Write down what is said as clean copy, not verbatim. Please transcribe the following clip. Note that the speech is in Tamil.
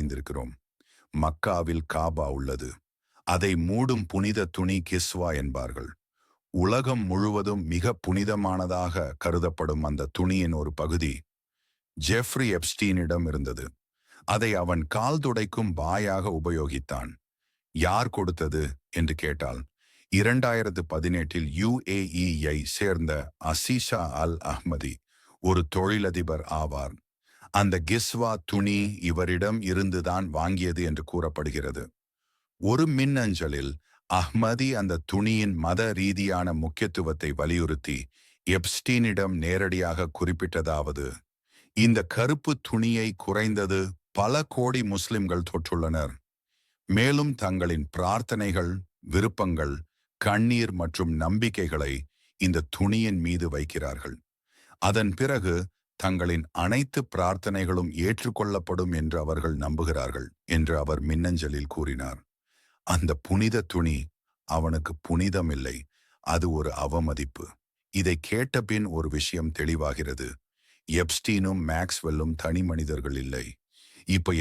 அறிந்திருக்கிறோம். மக்காவில் காபா உள்ளது. அதை மூடும் புனித துணி கிஸ்வா என்பார்கள். உலகம் முழுவதும் மிக புனிதமானதாக கருதப்படும் அந்த துணியின் ஒரு பகுதி ஜெஃப்ரி எப்ஸ்டீனிடம் இருந்தது. அதை அவன் கால் துடைக்கும் பாயாக உபயோகித்தான். யார் கொடுத்தது என்று கேட்டால், 2018 UAE-யை சேர்ந்த அசீஷா அல் அஹ்மதி ஒரு தொழிலதிபர் ஆவார். அந்த கிஸ்வா துணி இவரிடம் இருந்துதான் வாங்கியது என்று கூறப்படுகிறது. ஒரு மின்னஞ்சலில் அஹ்மதி அந்த துணியின் மத ரீதியான முக்கியத்துவத்தை வலியுறுத்தி எப்ஸ்டீனிடம் நேரடியாக குறிப்பிட்டதாவது, இந்த கருப்பு துணியை குறைந்தது பல கோடி முஸ்லிம்கள் தொற்றுள்ளனர். மேலும் தங்களின் பிரார்த்தனைகள், விருப்பங்கள், கண்ணீர் மற்றும் நம்பிக்கைகளை இந்த துணியின் மீது வைக்கிறார்கள். அதன் பிறகு தங்களின் அனைத்து பிரார்த்தனைகளும் ஏற்றுக்கொள்ளப்படும் என்று அவர்கள் நம்புகிறார்கள் என்று அவர் மின்னஞ்சலில் கூறினார். அந்த புனித துணி அவனுக்கு புனிதமில்லை, அது ஒரு அவமதிப்பு. இதை கேட்ட பின் ஒரு விஷயம் தெளிவாகிறது. எப்ஸ்டீனும் மேக்ஸ்வெல்லும் தனி மனிதர்கள் இல்லை. இப்ப